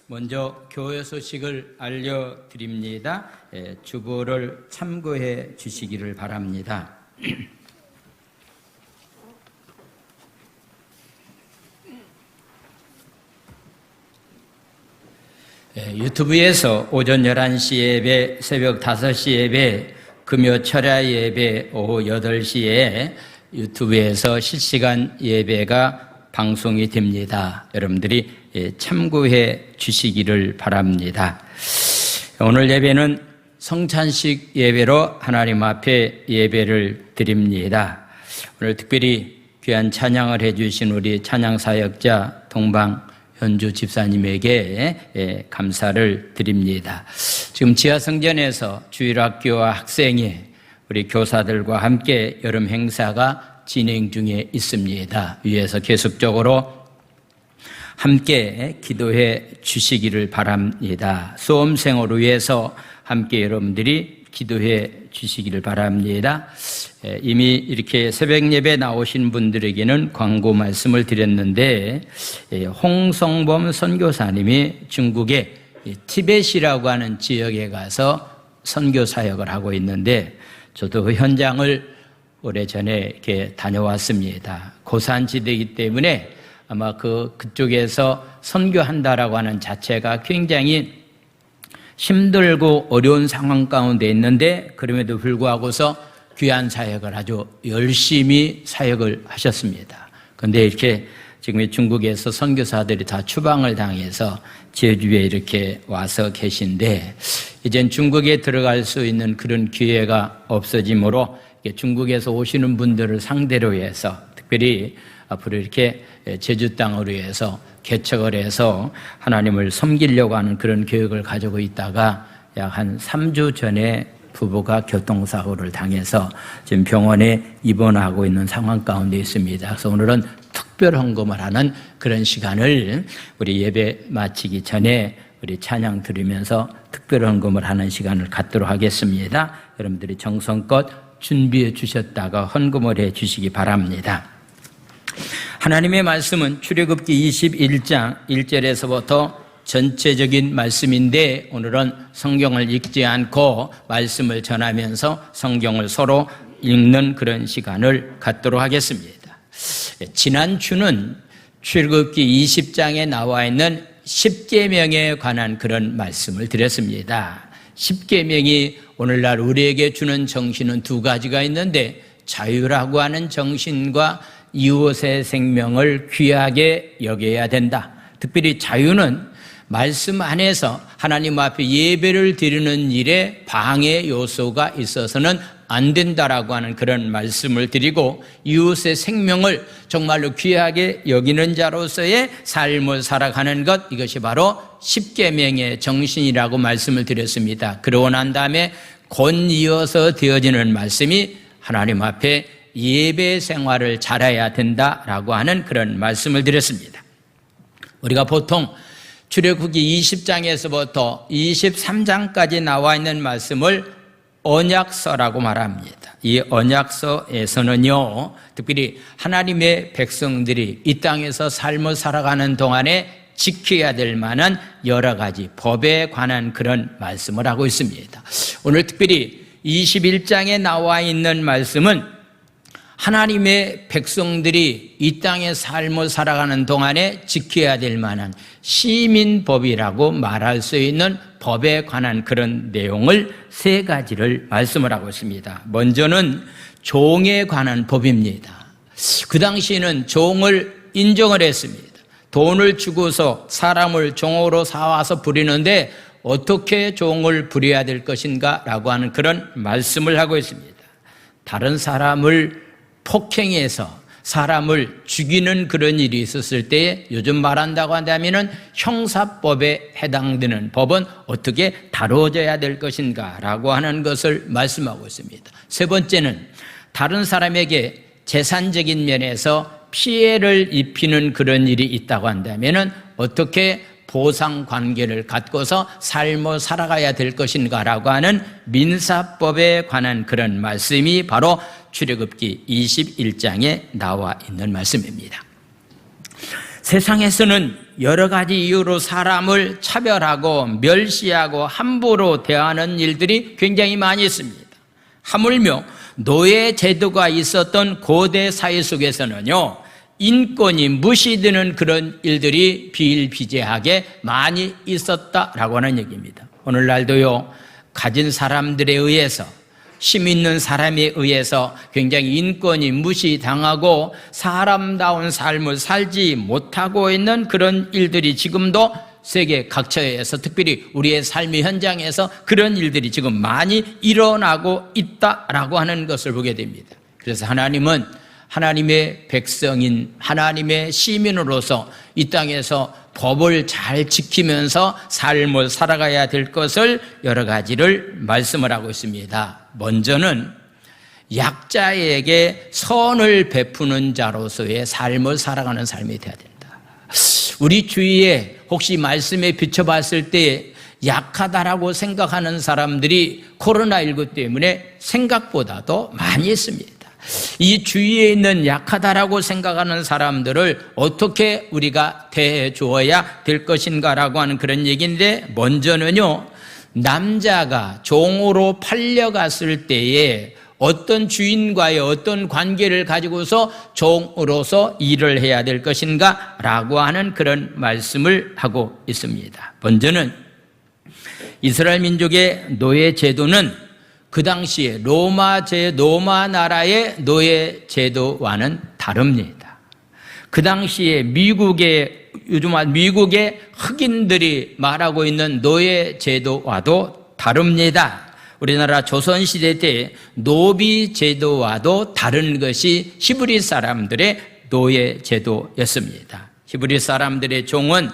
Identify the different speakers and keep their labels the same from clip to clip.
Speaker 1: 먼저 교회 소식을 알려드립니다. 주보를 참고해 주시기를 바랍니다. 유튜브에서 오전 11시 예배, 새벽 5시 예배, 금요 철야 예배 오후 8시에 유튜브에서 실시간 예배가 방송이 됩니다. 여러분들이 참고해 주시기를 바랍니다. 오늘 예배는 성찬식 예배로 하나님 앞에 예배를 드립니다. 오늘 특별히 귀한 찬양을 해주신 우리 찬양사역자 동방현주 집사님에게 감사를 드립니다. 지금 지하성전에서 주일학교와 학생회, 우리 교사들과 함께 여름 행사가 진행 중에 있습니다. 위에서 계속적으로 함께 기도해 주시기를 바랍니다. 수험생을 위해서 함께 여러분들이 기도해 주시기를 바랍니다. 이미 이렇게 새벽 예배 나오신 분들에게는 광고 말씀을 드렸는데, 홍성범 선교사님이 중국의 티벳이라고 하는 지역에 가서 선교 사역을 하고 있는데, 저도 그 현장을 오래전에 이렇게 다녀왔습니다. 고산지대이기 때문에 아마 그쪽에서 선교한다라고 하는 자체가 굉장히 힘들고 어려운 상황 가운데 있는데, 그럼에도 불구하고서 귀한 사역을 아주 열심히 사역을 하셨습니다. 그런데 이렇게 지금 중국에서 선교사들이 다 추방을 당해서 제주에 이렇게 와서 계신데, 이젠 중국에 들어갈 수 있는 그런 기회가 없어지므로 중국에서 오시는 분들을 상대로 해서 특별히 앞으로 이렇게 제주 땅으로 해서 개척을 해서 하나님을 섬기려고 하는 그런 계획을 가지고 있다가 약 한 3주 전에 부부가 교통사고를 당해서 지금 병원에 입원하고 있는 상황 가운데 있습니다. 그래서 오늘은 특별 헌금을 하는 그런 시간을 우리 예배 마치기 전에 우리 찬양 들으면서 특별 헌금을 하는 시간을 갖도록 하겠습니다. 여러분들이 정성껏 준비해 주셨다가 헌금을 해 주시기 바랍니다. 하나님의 말씀은 출애굽기 21장 1절에서부터 전체적인 말씀인데, 오늘은 성경을 읽지 않고 말씀을 전하면서 성경을 서로 읽는 그런 시간을 갖도록 하겠습니다. 지난 주는 출애굽기 20장에 나와 있는 10계명에 관한 그런 말씀을 드렸습니다. 10계명이 오늘날 우리에게 주는 정신은 두 가지가 있는데, 자유라고 하는 정신과 이웃의 생명을 귀하게 여겨야 된다. 특별히 자유는 말씀 안에서 하나님 앞에 예배를 드리는 일에 방해 요소가 있어서는 안 된다라고 하는 그런 말씀을 드리고, 이웃의 생명을 정말로 귀하게 여기는 자로서의 삶을 살아가는 것, 이것이 바로 10계명의 정신이라고 말씀을 드렸습니다. 그러고 난 다음에 곧 이어서 되어지는 말씀이 하나님 앞에 예배 생활을 잘해야 된다라고 하는 그런 말씀을 드렸습니다. 우리가 보통 출애굽기 20장에서부터 23장까지 나와 있는 말씀을 언약서라고 말합니다. 이 언약서에서는요, 특별히 하나님의 백성들이 이 땅에서 삶을 살아가는 동안에 지켜야 될 만한 여러 가지 법에 관한 그런 말씀을 하고 있습니다. 오늘 특별히 21장에 나와 있는 말씀은 하나님의 백성들이 이 땅의 삶을 살아가는 동안에 지켜야 될 만한 시민법이라고 말할 수 있는 법에 관한 그런 내용을 세 가지를 말씀을 하고 있습니다. 먼저는 종에 관한 법입니다. 그 당시에는 종을 인정을 했습니다. 돈을 주고서 사람을 종으로 사와서 부리는데 어떻게 종을 부려야 될 것인가 라고 하는 그런 말씀을 하고 있습니다. 다른 사람을 폭행해서 사람을 죽이는 그런 일이 있었을 때 요즘 말한다고 한다면 형사법에 해당되는 법은 어떻게 다뤄져야 될 것인가 라고 하는 것을 말씀하고 있습니다. 세 번째는 다른 사람에게 재산적인 면에서 피해를 입히는 그런 일이 있다고 한다면 어떻게 보상 관계를 갖고서 삶을 살아가야 될 것인가라고 하는 민사법에 관한 그런 말씀이 바로 출애굽기 21장에 나와 있는 말씀입니다. 세상에서는 여러 가지 이유로 사람을 차별하고 멸시하고 함부로 대하는 일들이 굉장히 많이 있습니다. 하물며 노예 제도가 있었던 고대 사회 속에서는요, 인권이 무시되는 그런 일들이 비일비재하게 많이 있었다라고 하는 얘기입니다. 오늘날도요, 가진 사람들에 의해서, 힘 있는 사람에 의해서 굉장히 인권이 무시당하고 사람다운 삶을 살지 못하고 있는 그런 일들이 지금도 세계 각처에서, 특별히 우리의 삶의 현장에서 그런 일들이 지금 많이 일어나고 있다라고 하는 것을 보게 됩니다. 그래서 하나님은 하나님의 백성인, 하나님의 시민으로서 이 땅에서 법을 잘 지키면서 삶을 살아가야 될 것을 여러 가지를 말씀을 하고 있습니다. 먼저는 약자에게 선을 베푸는 자로서의 삶을 살아가는 삶이 되어야 된다. 우리 주위에 혹시 말씀에 비춰봤을 때 약하다라고 생각하는 사람들이 코로나19 때문에 생각보다도 많이 있습니다. 이 주위에 있는 약하다라고 생각하는 사람들을 어떻게 우리가 대해 주어야 될 것인가라고 하는 그런 얘기인데, 먼저는요, 남자가 종으로 팔려갔을 때에 어떤 주인과의 어떤 관계를 가지고서 종으로서 일을 해야 될 것인가 라고 하는 그런 말씀을 하고 있습니다. 먼저는 이스라엘 민족의 노예 제도는 그 당시에 로마 나라의 노예 제도와는 다릅니다. 그 당시에 미국의 흑인들이 말하고 있는 노예 제도와도 다릅니다. 우리나라 조선시대 때 노비 제도와도 다른 것이 히브리 사람들의 노예 제도였습니다. 히브리 사람들의 종은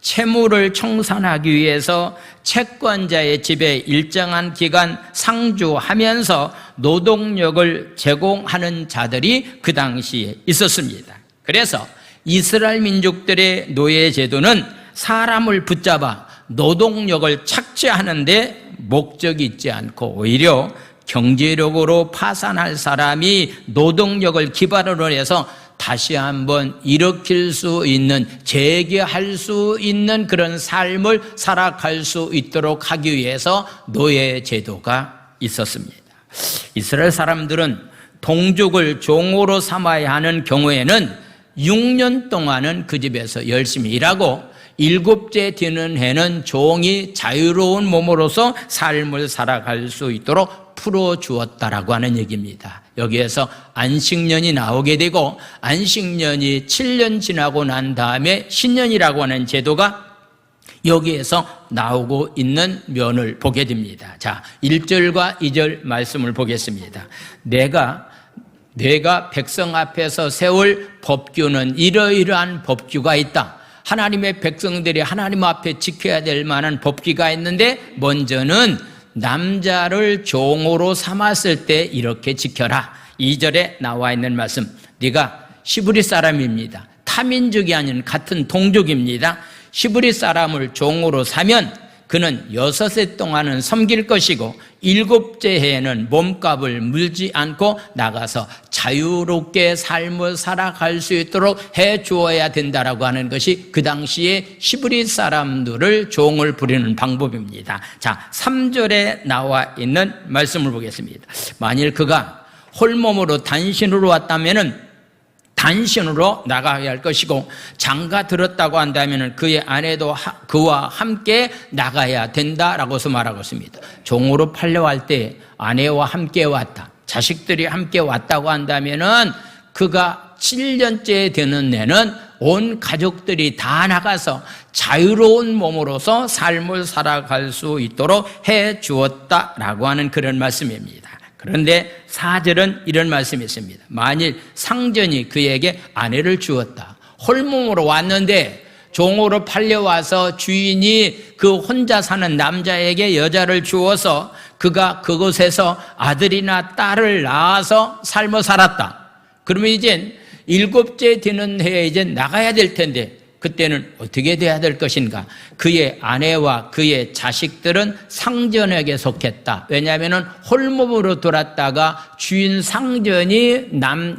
Speaker 1: 채무를 청산하기 위해서 채권자의 집에 일정한 기간 상주하면서 노동력을 제공하는 자들이 그 당시에 있었습니다. 그래서 이스라엘 민족들의 노예 제도는 사람을 붙잡아 노동력을 착취하는 데 목적이 있지 않고 오히려 경제력으로 파산할 사람이 노동력을 기반으로 해서 다시 한번 일으킬 수 있는, 재개할 수 있는 그런 삶을 살아갈 수 있도록 하기 위해서 노예 제도가 있었습니다. 이스라엘 사람들은 동족을 종으로 삼아야 하는 경우에는 6년 동안은 그 집에서 열심히 일하고 7째 되는 해는 종이 자유로운 몸으로서 삶을 살아갈 수 있도록 풀어주었다라고 하는 얘기입니다. 여기에서 안식년이 나오게 되고, 안식년이 7년 지나고 난 다음에 신년이라고 하는 제도가 여기에서 나오고 있는 면을 보게 됩니다. 자, 1절과 2절 말씀을 보겠습니다. 내가 백성 앞에서 세울 법규는 이러이러한 법규가 있다. 하나님의 백성들이 하나님 앞에 지켜야 될 만한 법규가 있는데, 먼저는 남자를 종으로 삼았을 때 이렇게 지켜라. 2절에 나와 있는 말씀, 네가 히브리 사람입니다. 타민족이 아닌 같은 동족입니다. 히브리 사람을 종으로 사면 그는 6해 동안은 섬길 것이고 7째 해에는 몸값을 물지 않고 나가서 자유롭게 삶을 살아갈 수 있도록 해 주어야 된다라고 하는 것이 그 당시에 히브리 사람들을 종을 부리는 방법입니다. 자, 3절에 나와 있는 말씀을 보겠습니다. 만일 그가 홀몸으로 단신으로 왔다면은 단신으로 나가야 할 것이고, 장가 들었다고 한다면 그의 아내도 그와 함께 나가야 된다라고서 말하고 있습니다. 종으로 팔려갈 때 아내와 함께 왔다, 자식들이 함께 왔다고 한다면은 그가 7년째 되는 해는 온 가족들이 다 나가서 자유로운 몸으로서 삶을 살아갈 수 있도록 해 주었다라고 하는 그런 말씀입니다. 그런데 4절은 이런 말씀이 있습니다. 만일 상전이 그에게 아내를 주었다. 홀몸으로 왔는데 종으로 팔려와서 주인이 그 혼자 사는 남자에게 여자를 주어서 그가 그곳에서 아들이나 딸을 낳아서 삶을 살았다. 그러면 이젠 7째 되는 해에 이제 나가야 될 텐데 그때는 어떻게 돼야 될 것인가? 그의 아내와 그의 자식들은 상전에게 속했다. 왜냐하면 홀몸으로 돌았다가 주인 상전이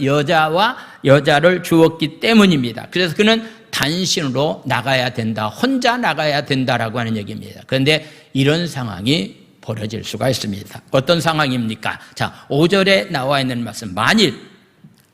Speaker 1: 여자와 여자를 주었기 때문입니다. 그래서 그는 단신으로 나가야 된다, 혼자 나가야 된다라고 하는 얘기입니다. 그런데 이런 상황이 벌어질 수가 있습니다. 어떤 상황입니까? 자, 5절에 나와 있는 말씀, 만일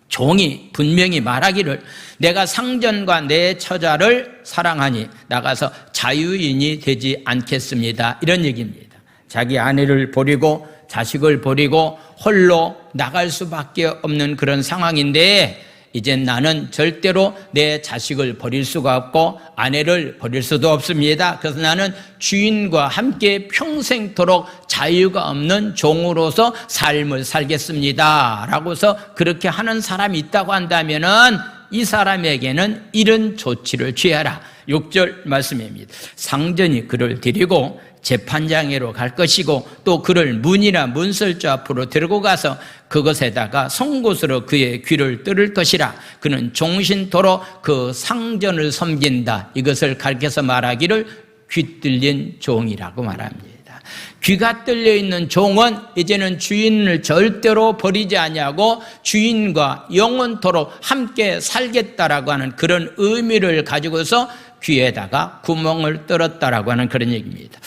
Speaker 1: 종이 분명히 말하기를 내가 상전과 내 처자를 사랑하니 나가서 자유인이 되지 않겠습니다, 이런 얘기입니다. 자기 아내를 버리고 자식을 버리고 홀로 나갈 수밖에 없는 그런 상황인데, 이제 나는 절대로 내 자식을 버릴 수가 없고 아내를 버릴 수도 없습니다. 그래서 나는 주인과 함께 평생토록 자유가 없는 종으로서 삶을 살겠습니다 라고서 그렇게 하는 사람이 있다고 한다면은 이 사람에게는 이런 조치를 취하라. 6절 말씀입니다. 상전이 그를 데리고 재판장에로 갈 것이고 또 그를 문이나 문설주 앞으로 들고 가서 그것에다가 송곳으로 그의 귀를 뚫을 것이라. 그는 종신토록 그 상전을 섬긴다. 이것을 가르쳐서 말하기를 귀 뚫린 종이라고 말합니다. 귀가 뚫려 있는 종은 이제는 주인을 절대로 버리지 아니하고 주인과 영원토록 함께 살겠다라고 하는 그런 의미를 가지고서 귀에다가 구멍을 뚫었다라고 하는 그런 얘기입니다.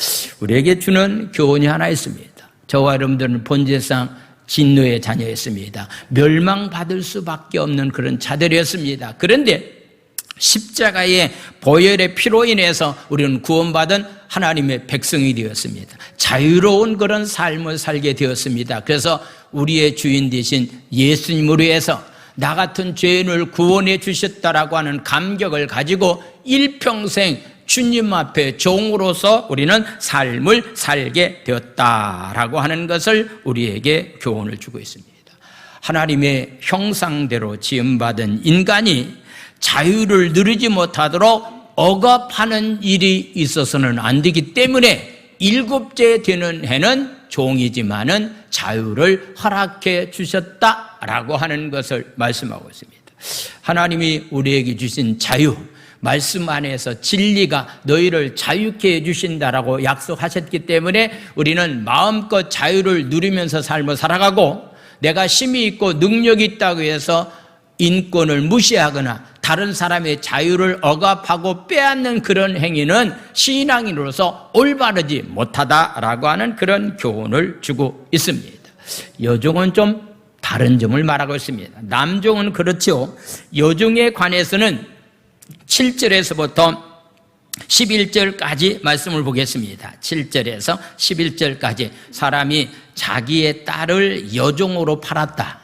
Speaker 1: 우리에게 주는 교훈이 하나 있습니다. 저와 여러분들은 본질상 진노의 자녀였습니다. 멸망받을 수밖에 없는 그런 자들이었습니다. 그런데 십자가의 보혈의 피로 인해서 우리는 구원받은 하나님의 백성이 되었습니다. 자유로운 그런 삶을 살게 되었습니다. 그래서 우리의 주인 되신 예수님으로 해서 나 같은 죄인을 구원해 주셨다라고 하는 감격을 가지고 일평생 주님 앞에 종으로서 우리는 삶을 살게 되었다라고 하는 것을 우리에게 교훈을 주고 있습니다. 하나님의 형상대로 지음받은 인간이 자유를 누리지 못하도록 억압하는 일이 있어서는 안 되기 때문에 일곱째 되는 해는 종이지만은 자유를 허락해 주셨다라고 하는 것을 말씀하고 있습니다. 하나님이 우리에게 주신 자유, 말씀 안에서 진리가 너희를 자유케 해주신다라고 약속하셨기 때문에 우리는 마음껏 자유를 누리면서 삶을 살아가고, 내가 힘이 있고 능력이 있다고 해서 인권을 무시하거나 다른 사람의 자유를 억압하고 빼앗는 그런 행위는 신앙인으로서 올바르지 못하다라고 하는 그런 교훈을 주고 있습니다. 여종은 좀 다른 점을 말하고 있습니다. 남종은 그렇죠. 여종에 관해서는 7절에서부터 11절까지 말씀을 보겠습니다. 7절에서 11절까지 사람이 자기의 딸을 여종으로 팔았다.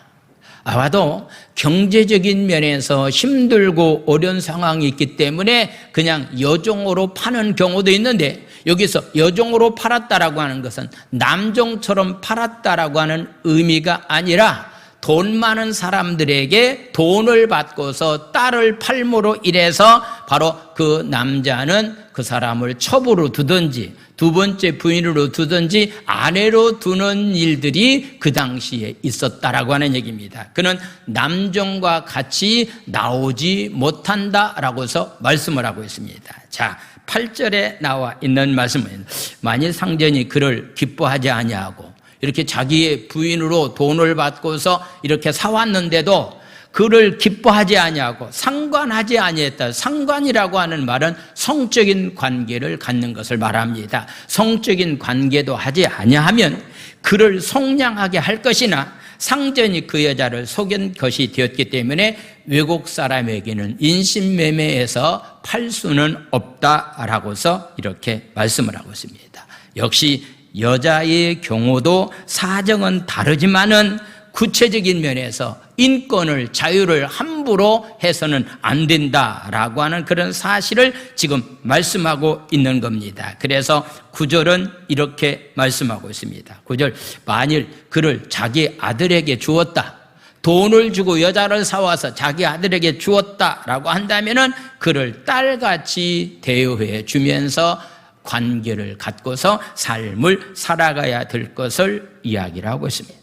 Speaker 1: 아마도 경제적인 면에서 힘들고 어려운 상황이 있기 때문에 그냥 여종으로 파는 경우도 있는데, 여기서 여종으로 팔았다라고 하는 것은 남종처럼 팔았다라고 하는 의미가 아니라 돈 많은 사람들에게 돈을 받고서 딸을 팔므로 인해서 바로 그 남자는 그 사람을 첩으로 두든지 두 번째 부인으로 두든지 아내로 두는 일들이 그 당시에 있었다라고 하는 얘기입니다. 그는 남종과 같이 나오지 못한다라고서 말씀을 하고 있습니다. 자, 8절에 나와 있는 말씀은 만일 상전이 그를 기뻐하지 아니하고 이렇게 자기의 부인으로 돈을 받고서 이렇게 사왔는데도 그를 기뻐하지 아니하고 상관하지 아니했다. 상관이라고 하는 말은 성적인 관계를 갖는 것을 말합니다. 성적인 관계도 하지 아니하면 그를 속량하게 할 것이나 상전이 그 여자를 속인 것이 되었기 때문에 외국 사람에게는 인신매매해서 팔 수는 없다라고서 이렇게 말씀을 하고 있습니다. 역시 여자의 경우도 사정은 다르지만은 구체적인 면에서 인권을, 자유를 함부로 해서는 안 된다라고 하는 그런 사실을 지금 말씀하고 있는 겁니다. 그래서 9절은 이렇게 말씀하고 있습니다. 9절, 만일 그를 자기 아들에게 주었다, 돈을 주고 여자를 사와서 자기 아들에게 주었다라고 한다면은 그를 딸같이 대우해 주면서 관계를 갖고서 삶을 살아가야 될 것을 이야기를 하고 있습니다.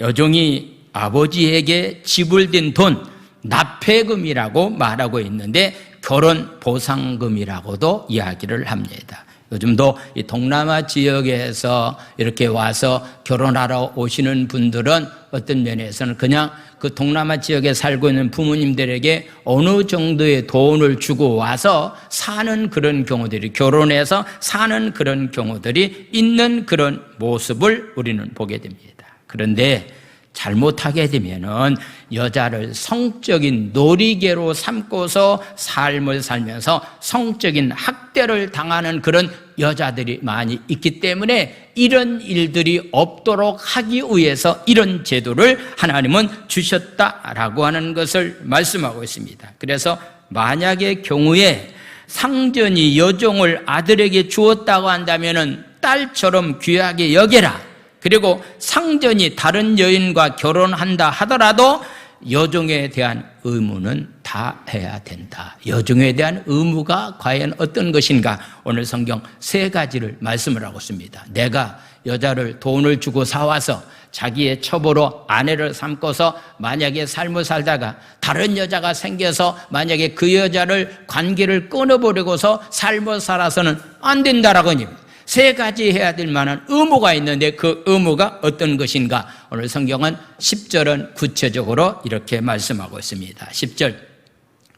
Speaker 1: 여종이 아버지에게 지불된 돈, 납폐금이라고 말하고 있는데 결혼 보상금이라고도 이야기를 합니다. 요즘도 이 동남아 지역에서 이렇게 와서 결혼하러 오시는 분들은 어떤 면에서는 그냥 그 동남아 지역에 살고 있는 부모님들에게 어느 정도의 돈을 주고 와서 사는 그런 경우들이, 결혼해서 사는 그런 경우들이 있는 그런 모습을 우리는 보게 됩니다. 그런데 잘못하게 되면은 여자를 성적인 놀이개로 삼고서 삶을 살면서 성적인 학대를 당하는 그런 여자들이 많이 있기 때문에 이런 일들이 없도록 하기 위해서 이런 제도를 하나님은 주셨다라고 하는 것을 말씀하고 있습니다. 그래서 만약의 경우에 상전이 여종을 아들에게 주었다고 한다면은 딸처럼 귀하게 여겨라. 그리고 상전이 다른 여인과 결혼한다 하더라도 여종에 대한 의무는 다 해야 된다. 여종에 대한 의무가 과연 어떤 것인가? 오늘 성경 3가지를 말씀을 하고 있습니다. 내가 여자를 돈을 주고 사와서 자기의 첩으로 아내를 삼고서 만약에 삶을 살다가 다른 여자가 생겨서 만약에 그 여자를 관계를 끊어버리고서 삶을 살아서는 안 된다라고 합니다. 3가지 해야 될 만한 의무가 있는데 그 의무가 어떤 것인가? 오늘 성경은 10절은 구체적으로 이렇게 말씀하고 있습니다. 10절,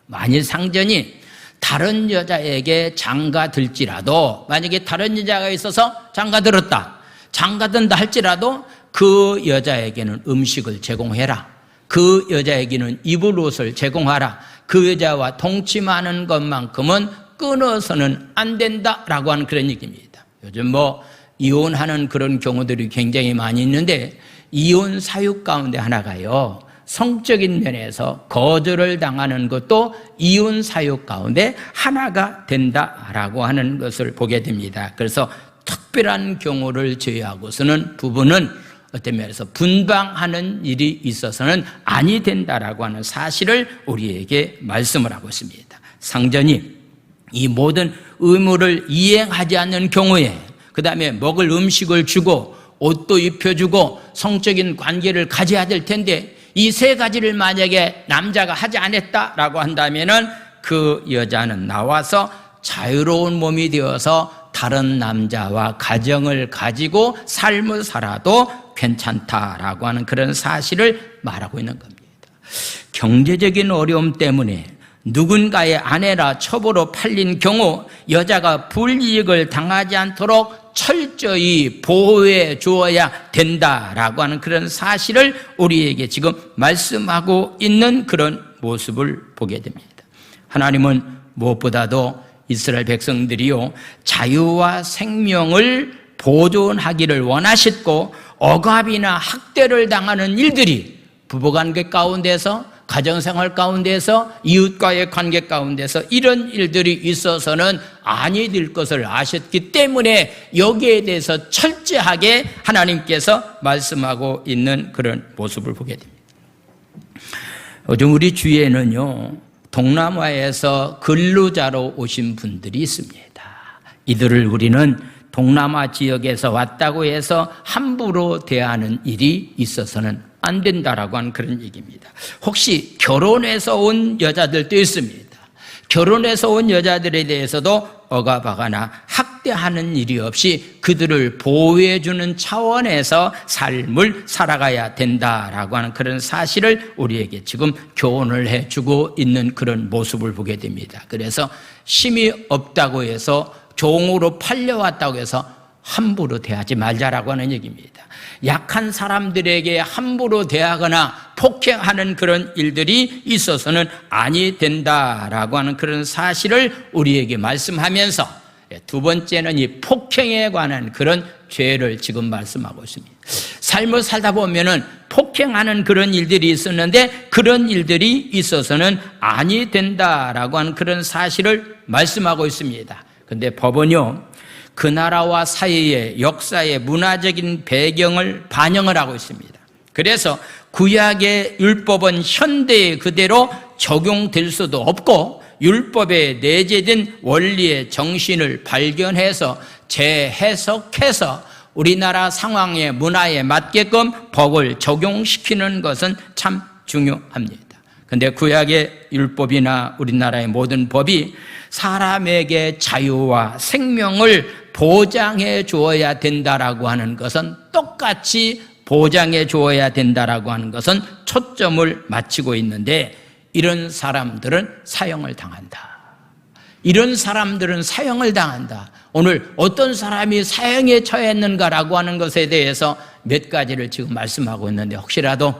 Speaker 1: 만일 상전이 다른 여자에게 장가들지라도, 만약에 다른 여자가 있어서 장가들었다, 장가든다 할지라도 그 여자에게는 음식을 제공해라. 그 여자에게는 입을 옷을 제공하라. 그 여자와 동침하는 것만큼은 끊어서는 안 된다라고 하는 그런 얘기입니다. 요즘 이혼하는 그런 경우들이 굉장히 많이 있는데, 이혼 사유 가운데 하나가요, 성적인 면에서 거절을 당하는 것도 이혼 사유 가운데 하나가 된다라고 하는 것을 보게 됩니다. 그래서 특별한 경우를 제외하고서는 부부는 어떤 면에서 분방하는 일이 있어서는 아니 된다라고 하는 사실을 우리에게 말씀을 하고 있습니다. 상전이 이 모든 의무를 이행하지 않는 경우에, 그 다음에 먹을 음식을 주고 옷도 입혀주고 성적인 관계를 가져야 될 텐데 이 3가지를 만약에 남자가 하지 않았다라고 한다면은 그 여자는 나와서 자유로운 몸이 되어서 다른 남자와 가정을 가지고 삶을 살아도 괜찮다라고 하는 그런 사실을 말하고 있는 겁니다. 경제적인 어려움 때문에 누군가의 아내라 첩으로 팔린 경우 여자가 불이익을 당하지 않도록 철저히 보호해 주어야 된다라고 하는 그런 사실을 우리에게 지금 말씀하고 있는 그런 모습을 보게 됩니다. 하나님은 무엇보다도 이스라엘 백성들이요, 자유와 생명을 보존하기를 원하셨고, 억압이나 학대를 당하는 일들이 부부관계 가운데서, 가정생활 가운데서, 이웃과의 관계 가운데서 이런 일들이 있어서는 아니 될 것을 아셨기 때문에 여기에 대해서 철저하게 하나님께서 말씀하고 있는 그런 모습을 보게 됩니다. 요즘 우리 주위에는요, 동남아에서 근로자로 오신 분들이 있습니다. 이들을 우리는 동남아 지역에서 왔다고 해서 함부로 대하는 일이 있어서는 안 된다라고 하는 그런 얘기입니다. 혹시 결혼해서 온 여자들도 있습니다. 결혼해서 온 여자들에 대해서도 억압하거나 학대하는 일이 없이 그들을 보호해주는 차원에서 삶을 살아가야 된다라고 하는 그런 사실을 우리에게 지금 교훈을 해주고 있는 그런 모습을 보게 됩니다. 그래서 힘이 없다고 해서 종으로 팔려왔다고 해서 함부로 대하지 말자라고 하는 얘기입니다. 약한 사람들에게 함부로 대하거나 폭행하는 그런 일들이 있어서는 아니 된다라고 하는 그런 사실을 우리에게 말씀하면서, 2번째는 이 폭행에 관한 그런 죄를 지금 말씀하고 있습니다. 삶을 살다 보면은 폭행하는 그런 일들이 있었는데 그런 일들이 있어서는 아니 된다라고 하는 그런 사실을 말씀하고 있습니다. 근데 법은요, 그 나라와 사이의 역사의 문화적인 배경을 반영을 하고 있습니다. 그래서 구약의 율법은 현대에 그대로 적용될 수도 없고, 율법에 내재된 원리의 정신을 발견해서 재해석해서 우리나라 상황의 문화에 맞게끔 법을 적용시키는 것은 참 중요합니다. 근데 구약의 율법이나 우리나라의 모든 법이 사람에게 자유와 생명을 보장해 주어야 된다라고 하는 것은 똑같이 보장해 주어야 된다라고 하는 것은 초점을 맞추고 있는데, 이런 사람들은 사형을 당한다. 이런 사람들은 사형을 당한다. 오늘 어떤 사람이 사형에 처했는가라고 하는 것에 대해서 몇 가지를 지금 말씀하고 있는데, 혹시라도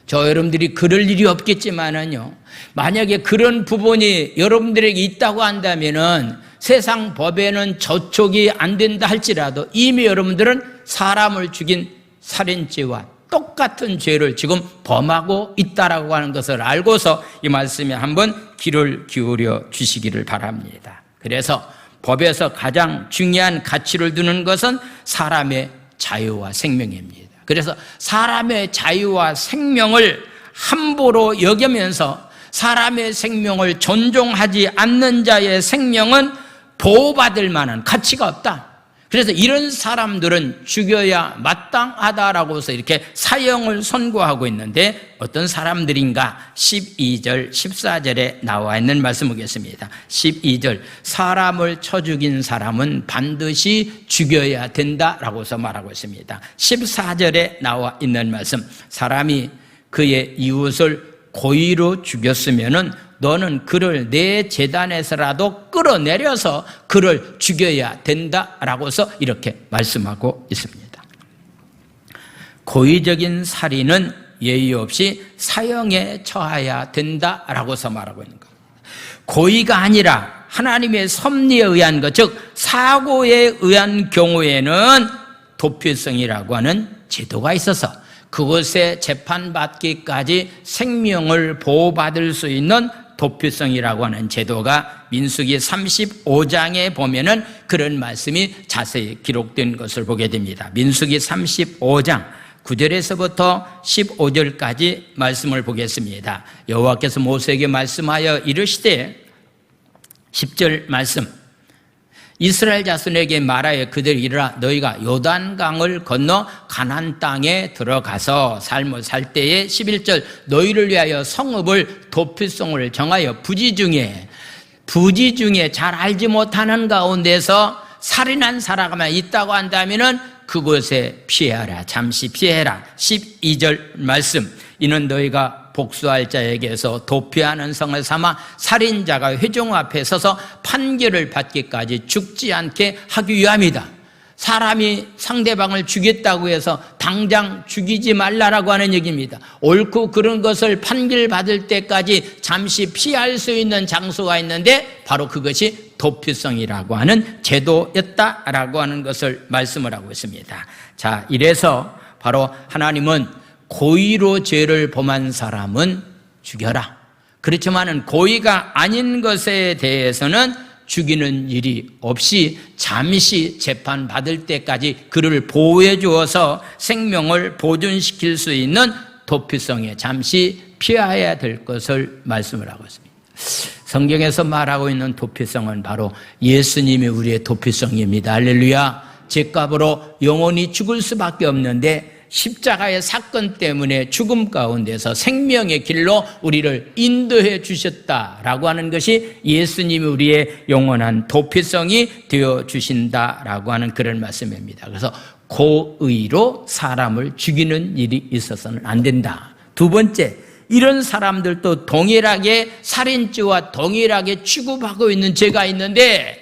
Speaker 1: 저 여러분들이 그럴 일이 없겠지만은요, 만약에 그런 부분이 여러분들에게 있다고 한다면은 세상 법에는 저촉이 안 된다 할지라도 이미 여러분들은 사람을 죽인 살인죄와 똑같은 죄를 지금 범하고 있다라고 하는 것을 알고서 이 말씀에 한번 귀를 기울여 주시기를 바랍니다. 그래서 법에서 가장 중요한 가치를 두는 것은 사람의 자유와 생명입니다. 그래서 사람의 자유와 생명을 함부로 여기면서 사람의 생명을 존중하지 않는 자의 생명은 보호받을 만한 가치가 없다. 그래서 이런 사람들은 죽여야 마땅하다라고 해서 이렇게 사형을 선고하고 있는데, 어떤 사람들인가? 12절, 14절에 나와 있는 말씀 보겠습니다. 12절, 사람을 쳐 죽인 사람은 반드시 죽여야 된다라고 해서 말하고 있습니다. 14절에 나와 있는 말씀, 사람이 그의 이웃을 고의로 죽였으면은 너는 그를 내 제단에서라도 끌어내려서 그를 죽여야 된다라고 해서 이렇게 말씀하고 있습니다. 고의적인 살인은 예의 없이 사형에 처해야 된다라고 해서 말하고 있는 겁니다. 고의가 아니라 하나님의 섭리에 의한 것, 즉 사고에 의한 경우에는 도피성이라고 하는 제도가 있어서 그것에 재판받기까지 생명을 보호받을 수 있는 도피성이라고 하는 제도가 민수기 35장에 보면은 그런 말씀이 자세히 기록된 것을 보게 됩니다. 민수기 35장 9절에서부터 15절까지 말씀을 보겠습니다. 여호와께서 모세에게 말씀하여 이르시되, 10절 말씀, 이스라엘 자손에게 말하여 그들이 이르라, 너희가 요단강을 건너 가나안 땅에 들어가서 삶을 살 때에 11절, 너희를 위하여 성읍을 도피성을 정하여 부지 중에 잘 알지 못하는 가운데서 살인한 사람만 있다고 한다면은 그곳에 피하라, 잠시 피해라. 12절 말씀, 이는 너희가 복수할 자에게서 도피하는 성을 삼아 살인자가 회종 앞에 서서 판결을 받기까지 죽지 않게 하기 위함이다. 사람이 상대방을 죽였다고 해서 당장 죽이지 말라라고 하는 얘기입니다. 옳고 그런 것을 판결받을 때까지 잠시 피할 수 있는 장소가 있는데 바로 그것이 도피성이라고 하는 제도였다라고 하는 것을 말씀을 하고 있습니다. 자, 이래서 바로 하나님은 고의로 죄를 범한 사람은 죽여라. 그렇지만은 고의가 아닌 것에 대해서는 죽이는 일이 없이 잠시 재판받을 때까지 그를 보호해 주어서 생명을 보존시킬 수 있는 도피성에 잠시 피해야 될 것을 말씀을 하고 있습니다. 성경에서 말하고 있는 도피성은 바로 예수님이 우리의 도피성입니다. 할렐루야. 죄값으로 영원히 죽을 수밖에 없는데 십자가의 사건 때문에 죽음 가운데서 생명의 길로 우리를 인도해 주셨다라고 하는 것이 예수님이 우리의 영원한 도피성이 되어 주신다라고 하는 그런 말씀입니다. 그래서 고의로 사람을 죽이는 일이 있어서는 안 된다. 두 번째, 이런 사람들도 동일하게 살인죄와 동일하게 취급하고 있는 죄가 있는데,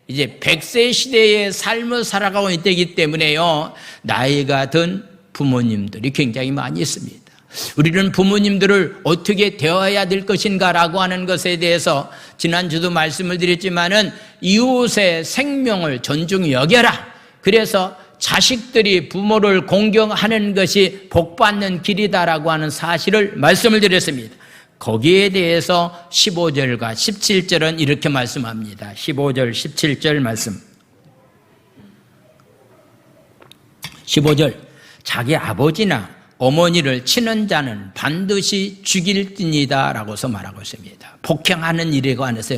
Speaker 1: 이제 100세 시대의 삶을 살아가고 있기 때문에요, 나이가 든 부모님들이 굉장히 많이 있습니다. 우리는 부모님들을 어떻게 대해야 될 것인가라고 하는 것에 대해서 지난주도 말씀을 드렸지만은 이웃의 생명을 존중히 여겨라. 그래서 자식들이 부모를 공경하는 것이 복받는 길이다라고 하는 사실을 말씀을 드렸습니다. 거기에 대해서 15절과 17절은 이렇게 말씀합니다. 15절, 17절 말씀. 15절, 자기 아버지나 어머니를 치는 자는 반드시 죽일지니다 라고서 말하고 있습니다. 폭행하는 일에 관해서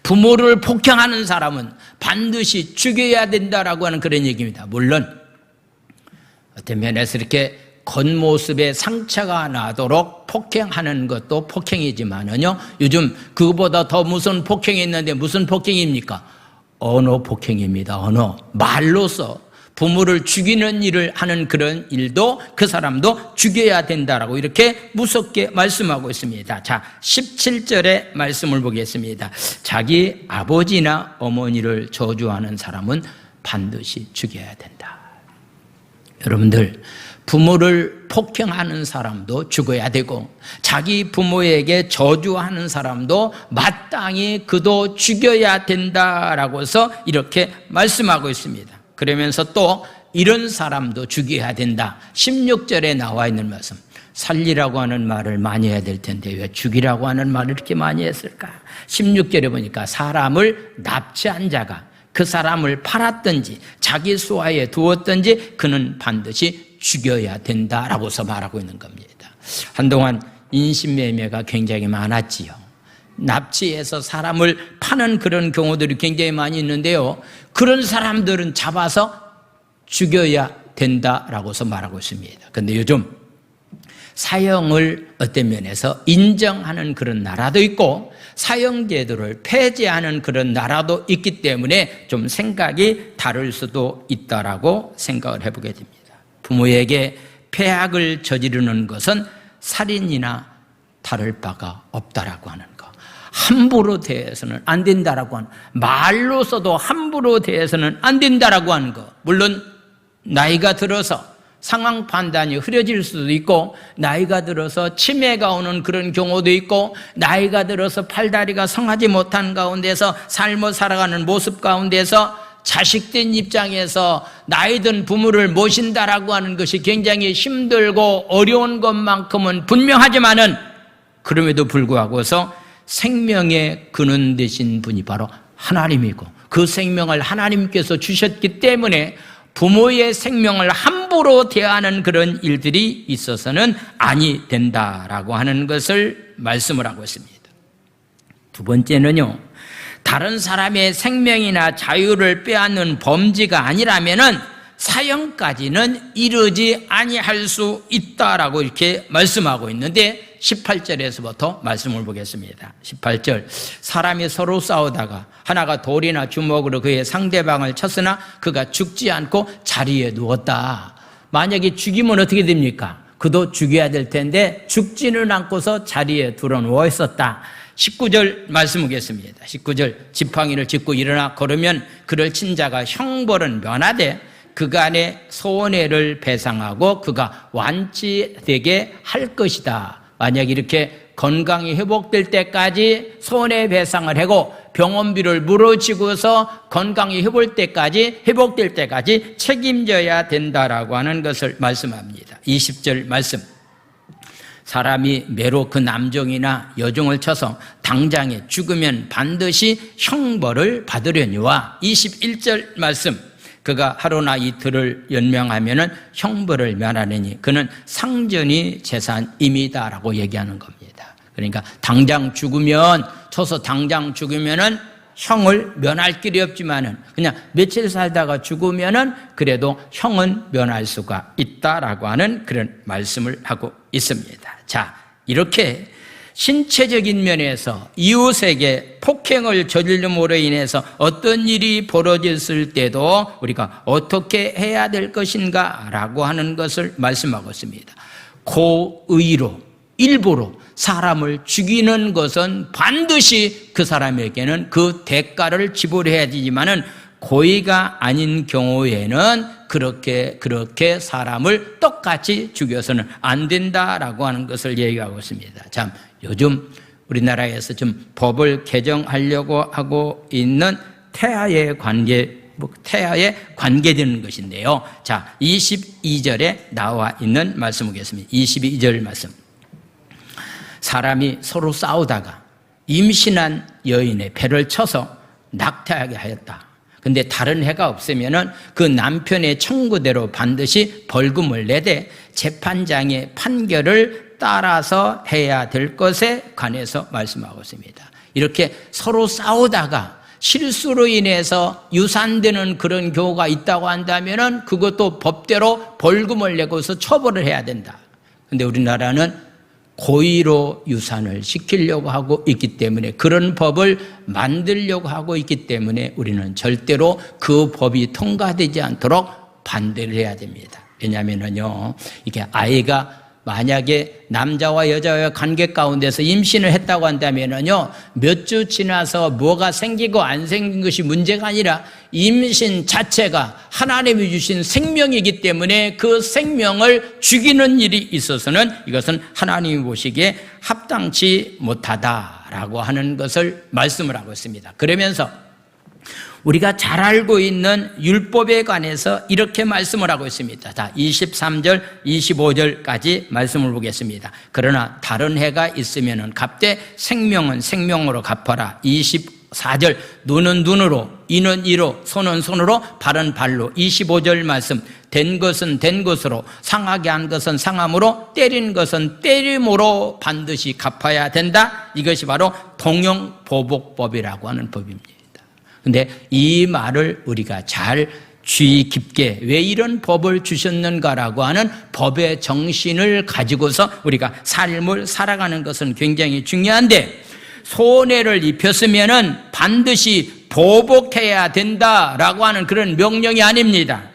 Speaker 1: 부모를 폭행하는 사람은 반드시 죽여야 된다라고 하는 그런 얘기입니다. 물론 어떤 면에서 이렇게 겉모습에 상처가 나도록 폭행하는 것도 폭행이지만은요, 요즘 그거보다 더 무슨 폭행이 있는데 무슨 폭행입니까? 언어 폭행입니다. 언어. 말로서 부모를 죽이는 일을 하는 그런 일도 그 사람도 죽여야 된다라고 이렇게 무섭게 말씀하고 있습니다. 자, 17절의 말씀을 보겠습니다. 자기 아버지나 어머니를 저주하는 사람은 반드시 죽여야 된다. 여러분들, 부모를 폭행하는 사람도 죽어야 되고 자기 부모에게 저주하는 사람도 마땅히 그도 죽여야 된다라고 해서 이렇게 말씀하고 있습니다. 그러면서 또 이런 사람도 죽여야 된다. 16절에 나와 있는 말씀. 살리라고 하는 말을 많이 해야 될 텐데 왜 죽이라고 하는 말을 이렇게 많이 했을까? 16절에 보니까 사람을 납치한 자가 그 사람을 팔았든지 자기 수하에 두었든지 그는 반드시 죽여야 된다라고서 말하고 있는 겁니다. 한동안 인신매매가 굉장히 많았지요. 납치해서 사람을 파는 그런 경우들이 굉장히 많이 있는데요. 그런 사람들은 잡아서 죽여야 된다라고서 말하고 있습니다. 그런데 요즘 사형을 어떤 면에서 인정하는 그런 나라도 있고 사형제도를 폐지하는 그런 나라도 있기 때문에 좀 생각이 다를 수도 있다라고 생각을 해보게 됩니다. 부모에게 폐악을 저지르는 것은 살인이나 다를 바가 없다라고 하는 것. 함부로 대해서는 안 된다라고 하는, 말로서도 함부로 대해서는 안 된다라고 하는 것. 물론 나이가 들어서 상황 판단이 흐려질 수도 있고 나이가 들어서 치매가 오는 그런 경우도 있고 나이가 들어서 팔다리가 성하지 못한 가운데서 삶을 살아가는 모습 가운데서 자식된 입장에서 나이든 부모를 모신다라고 하는 것이 굉장히 힘들고 어려운 것만큼은 분명하지만은 그럼에도 불구하고서 생명의 근원 되신 분이 바로 하나님이고 그 생명을 하나님께서 주셨기 때문에 부모의 생명을 함부로 대하는 그런 일들이 있어서는 아니 된다라고 하는 것을 말씀을 하고 있습니다. 두 번째는요, 다른 사람의 생명이나 자유를 빼앗는 범죄가 아니라면은 사형까지는 이르지 아니할 수 있다라고 이렇게 말씀하고 있는데 18절에서부터 말씀을 보겠습니다. 18절, 사람이 서로 싸우다가 하나가 돌이나 주먹으로 그의 상대방을 쳤으나 그가 죽지 않고 자리에 누웠다. 만약에 죽이면 어떻게 됩니까? 그도 죽여야 될 텐데 죽지는 않고서 자리에 들어 누워 있었다. 19절 말씀 보겠습니다. 19절, 지팡이를 짚고 일어나 걸으면 그를 친 자가 형벌은 면하되 그간의 손해를 배상하고 그가 완치되게 할 것이다. 만약 이렇게 건강이 회복될 때까지 손해배상을 하고 병원비를 물어주고서 건강이 회복될 때까지 책임져야 된다라고 하는 것을 말씀합니다. 20절 말씀, 사람이 매로 그 남종이나 여종을 쳐서 당장에 죽으면 반드시 형벌을 받으려니와 21절 말씀, 그가 하루나 이틀을 연명하면은 형벌을 면하느니 그는 상전이 재산임이다라고 얘기하는 겁니다. 그러니까 당장 죽으면 쳐서 당장 죽으면은 형을 면할 길이 없지만은 그냥 며칠 살다가 죽으면은 그래도 형은 면할 수가 있다라고 하는 그런 말씀을 하고 있습니다. 자, 이렇게 신체적인 면에서 이웃에게 폭행을 저질름으로 인해서 어떤 일이 벌어졌을 때도 우리가 어떻게 해야 될 것인가 라고 하는 것을 말씀하고 있습니다. 고의로 일부러 사람을 죽이는 것은 반드시 그 사람에게는 그 대가를 지불해야 되지만은 고의가 아닌 경우에는 그렇게 사람을 똑같이 죽여서는 안 된다라고 하는 것을 얘기하고 있습니다. 참, 요즘 우리나라에서 좀 법을 개정하려고 하고 있는 태아에 관계되는 것인데요. 자, 22절에 나와 있는 말씀 보겠습니다. 22절 말씀. 사람이 서로 싸우다가 임신한 여인의 배를 쳐서 낙태하게 하였다. 근데 다른 해가 없으면은 그 남편의 청구대로 반드시 벌금을 내되 재판장의 판결을 따라서 해야 될 것에 관해서 말씀하고 있습니다. 이렇게 서로 싸우다가 실수로 인해서 유산되는 그런 경우가 있다고 한다면은 그것도 법대로 벌금을 내고서 처벌을 해야 된다. 근데 우리나라는 고의로 유산을 시키려고 하고 있기 때문에 그런 법을 만들려고 하고 있기 때문에 우리는 절대로 그 법이 통과되지 않도록 반대를 해야 됩니다. 왜냐하면요, 이게 아이가 만약에 남자와 여자의 관계 가운데서 임신을 했다고 한다면요, 몇 주 지나서 뭐가 생기고 안 생긴 것이 문제가 아니라 임신 자체가 하나님이 주신 생명이기 때문에 그 생명을 죽이는 일이 있어서는 이것은 하나님이 보시기에 합당치 못하다라고 하는 것을 말씀을 하고 있습니다. 그러면서 우리가 잘 알고 있는 율법에 관해서 이렇게 말씀을 하고 있습니다. 자, 23절, 25절까지 말씀을 보겠습니다. 그러나 다른 해가 있으면 갚되 생명은 생명으로 갚아라. 24절, 눈은 눈으로, 이는 이로, 손은 손으로, 발은 발로. 25절 말씀, 된 것은 된 것으로, 상하게 한 것은 상함으로, 때린 것은 때림으로 반드시 갚아야 된다. 이것이 바로 동형보복법이라고 하는 법입니다. 근데 이 말을 우리가 잘 주의 깊게 왜 이런 법을 주셨는가라고 하는 법의 정신을 가지고서 우리가 삶을 살아가는 것은 굉장히 중요한데, 손해를 입혔으면은 반드시 보복해야 된다라고 하는 그런 명령이 아닙니다.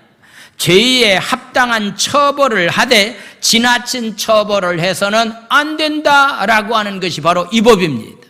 Speaker 1: 죄에 합당한 처벌을 하되 지나친 처벌을 해서는 안 된다라고 하는 것이 바로 이 법입니다.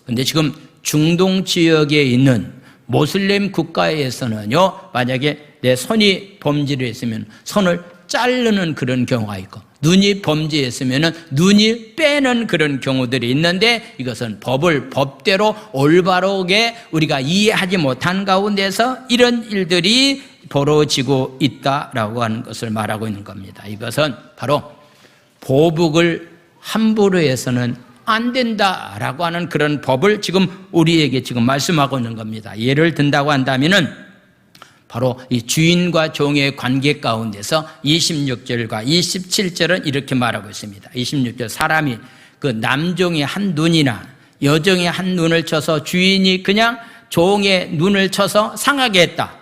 Speaker 1: 근데 지금 중동 지역에 있는 모슬림 국가에서는요, 만약에 내 손이 범죄를 했으면 손을 자르는 그런 경우가 있고, 눈이 범죄했으면 눈이 빼는 그런 경우들이 있는데, 이것은 법을 법대로 올바르게 우리가 이해하지 못한 가운데서 이런 일들이 벌어지고 있다라고 하는 것을 말하고 있는 겁니다. 이것은 바로 보복을 함부로 해서는 안 된다라고 하는 그런 법을 지금 우리에게 지금 말씀하고 있는 겁니다. 예를 든다고 한다면은 바로 이 주인과 종의 관계 가운데서 26절과 27절은 이렇게 말하고 있습니다. 26절, 사람이 그 남종의 한 눈이나 여종의 한 눈을 쳐서 주인이 그냥 종의 눈을 쳐서 상하게 했다.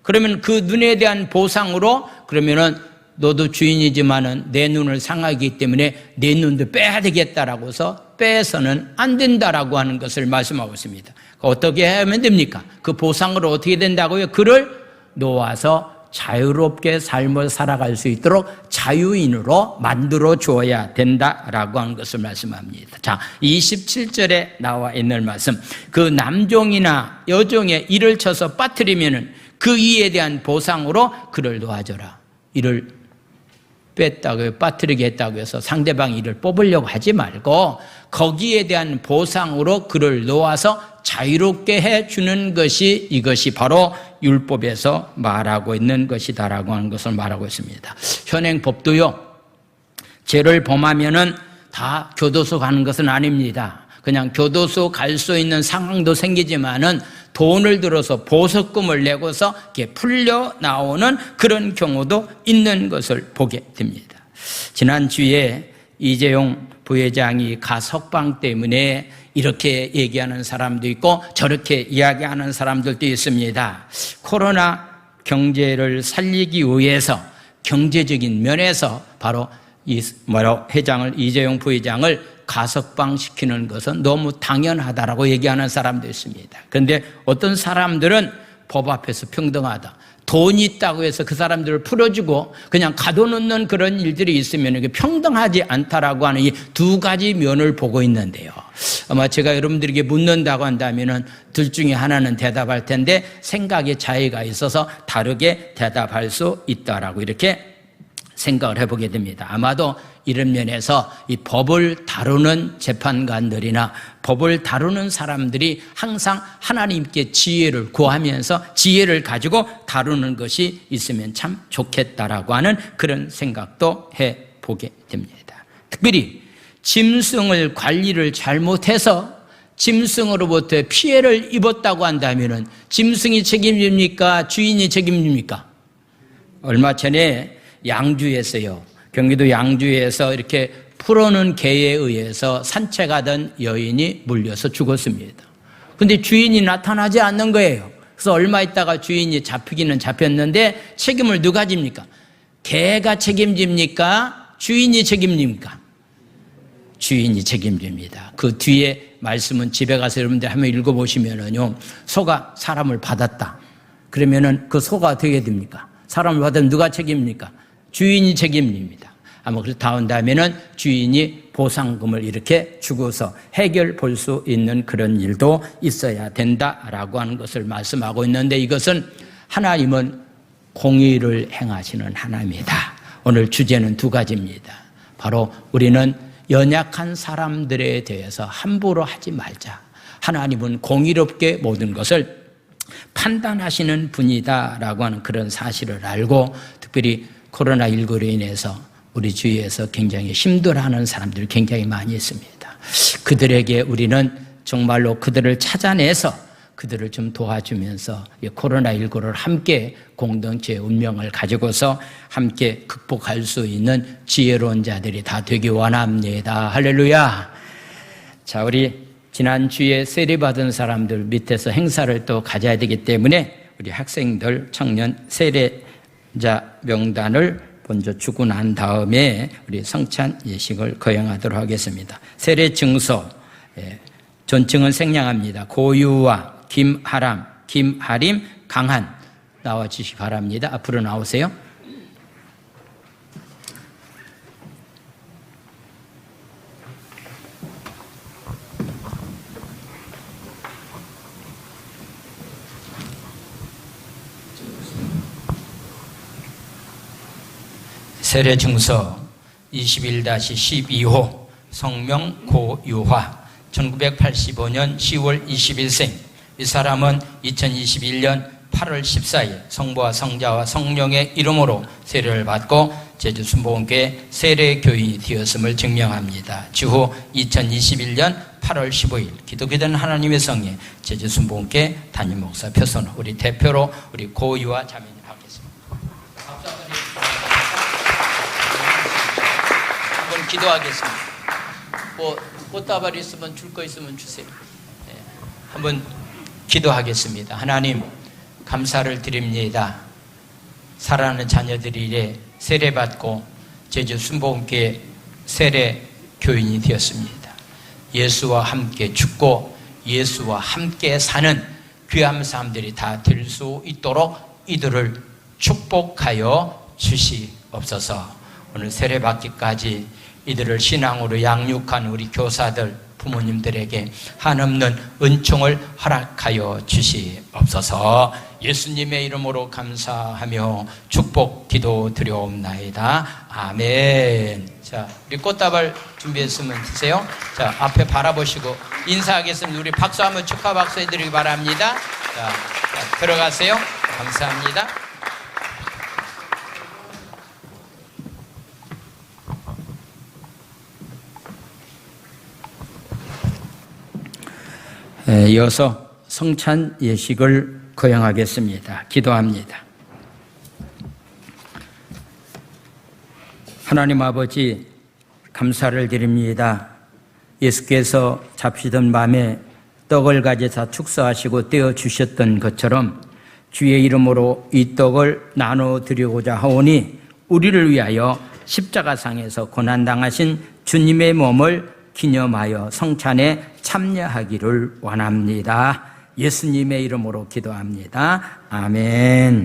Speaker 1: 그러면 그 눈에 대한 보상으로, 그러면은 너도 주인이지만은 내 눈을 상하기 때문에 내 눈도 빼야 되겠다라고 해서 빼서는 안 된다라고 하는 것을 말씀하고 있습니다. 어떻게 하면 됩니까? 그 보상으로 어떻게 된다고요? 그를 놓아서 자유롭게 삶을 살아갈 수 있도록 자유인으로 만들어 주어야 된다라고 하는 것을 말씀합니다. 자, 27절에 나와 있는 말씀, 그 남종이나 여종의 이를 쳐서 빠뜨리면은 그 이에 대한 보상으로 그를 놓아줘라. 이를 뺐다고 빠뜨리게 했다고 해서 상대방 이를 뽑으려고 하지 말고 거기에 대한 보상으로 그를 놓아서 자유롭게 해주는 것이, 이것이 바로 율법에서 말하고 있는 것이다라고 하는 것을 말하고 있습니다. 현행법도요, 죄를 범하면은 다 교도소 가는 것은 아닙니다. 그냥 교도소 갈 수 있는 상황도 생기지만은 돈을 들어서 보석금을 내고서 이렇게 풀려 나오는 그런 경우도 있는 것을 보게 됩니다. 지난주에 이재용 부회장이 가석방 때문에 이렇게 얘기하는 사람도 있고 저렇게 이야기하는 사람들도 있습니다. 코로나 경제를 살리기 위해서 경제적인 면에서 바로 이재용 부회장을 가석방 시키는 것은 너무 당연하다라고 얘기하는 사람도 있습니다. 그런데 어떤 사람들은 법 앞에서 평등하다, 돈이 있다고 해서 그 사람들을 풀어주고 그냥 가둬놓는 그런 일들이 있으면 이게 평등하지 않다라고 하는 이 두 가지 면을 보고 있는데요. 아마 제가 여러분들에게 묻는다고 한다면은 둘 중에 하나는 대답할 텐데 생각의 차이가 있어서 다르게 대답할 수 있다라고 이렇게 생각을 해보게 됩니다. 아마도 이런 면에서 이 법을 다루는 재판관들이나 법을 다루는 사람들이 항상 하나님께 지혜를 구하면서 지혜를 가지고 다루는 것이 있으면 참 좋겠다라고 하는 그런 생각도 해보게 됩니다. 특별히 짐승을 관리를 잘못해서 짐승으로부터 피해를 입었다고 한다면 짐승이 책임집니까? 주인이 책임집니까? 얼마 전에 양주에서요, 경기도 양주에서 이렇게 풀어놓은 개에 의해서 산책하던 여인이 물려서 죽었습니다. 근데 주인이 나타나지 않는 거예요. 그래서 얼마 있다가 주인이 잡히기는 잡혔는데 책임을 누가 집니까? 개가 책임집니까? 주인이 책임집니까? 주인이 책임집니다. 그 뒤에 말씀은 집에 가서 여러분들 한번 읽어보시면은요, 소가 사람을 받았다. 그러면은 그 소가 어떻게 됩니까? 사람을 받으면 누가 책임입니까? 주인이 책임입니다. 아마 그래서 다운 다음에는 주인이 보상금을 이렇게 주고서 해결 볼 수 있는 그런 일도 있어야 된다라고 하는 것을 말씀하고 있는데, 이것은 하나님은 공의를 행하시는 하나님이다. 오늘 주제는 두 가지입니다. 바로 우리는 연약한 사람들에 대해서 함부로 하지 말자. 하나님은 공의롭게 모든 것을 판단하시는 분이다라고 하는 그런 사실을 알고, 특별히 코로나19로 인해서 우리 주위에서 굉장히 힘들어하는 사람들이 굉장히 많이 있습니다. 그들에게 우리는 정말로 그들을 찾아내서 그들을 좀 도와주면서 이 코로나19를 함께 공동체의 운명을 가지고서 함께 극복할 수 있는 지혜로운 자들이 다 되기 원합니다. 할렐루야. 자, 우리 지난주에 세례받은 사람들 밑에서 행사를 또 가져야 되기 때문에 우리 학생들, 청년 세례자 명단을 먼저 주고 난 다음에 우리 성찬 예식을 거행하도록 하겠습니다. 세례 증서, 존칭은 생략합니다. 고유와 김하람, 김하림, 강한 나와주시기 바랍니다. 앞으로 나오세요. 세례 증서 21-12호 성명 고유화 1985년 10월 21생. 이 사람은 2021년 8월 14일 성부와 성자와 성령의 이름으로 세례를 받고 제주 순복음교회 세례교인이 되었음을 증명합니다. 주후 2021년 8월 15일 기독교된 하나님의 성에 제주 순복음교회 담임 목사 표선, 우리 대표로 우리 고유화 자매님 하겠습니다. 한번 기도하겠습니다. 뭐 꽃다발 있으면 줄 거 있으면 주세요. 네. 한번 기도하겠습니다. 하나님, 감사를 드립니다. 사랑하는 자녀들이 세례받고 제주 순복음교회 세례 교인이 되었습니다. 예수와 함께 죽고 예수와 함께 사는 귀한 사람들이 다 될 수 있도록 이들을 축복하여 주시옵소서. 오늘 세례받기까지 이들을 신앙으로 양육한 우리 교사들, 부모님들에게 한없는 은총을 허락하여 주시옵소서. 예수님의 이름으로 감사하며 축복 기도 드려옵나이다. 아멘. 자, 우리 꽃다발 준비했으면 주세요. 자, 앞에 바라보시고 인사하겠습니다. 우리 박수 한번 축하 박수 해드리기 바랍니다. 자, 들어가세요. 감사합니다. 이어서 성찬 예식을 거행하겠습니다. 기도합니다. 하나님 아버지, 감사를 드립니다. 예수께서 잡히던 밤에 떡을 가져다 축사하시고 떼어주셨던 것처럼 주의 이름으로 이 떡을 나눠드리고자 하오니 우리를 위하여 십자가상에서 고난당하신 주님의 몸을 기념하여 성찬에 참여하기를 원합니다. 예수님의 이름으로 기도합니다. 아멘.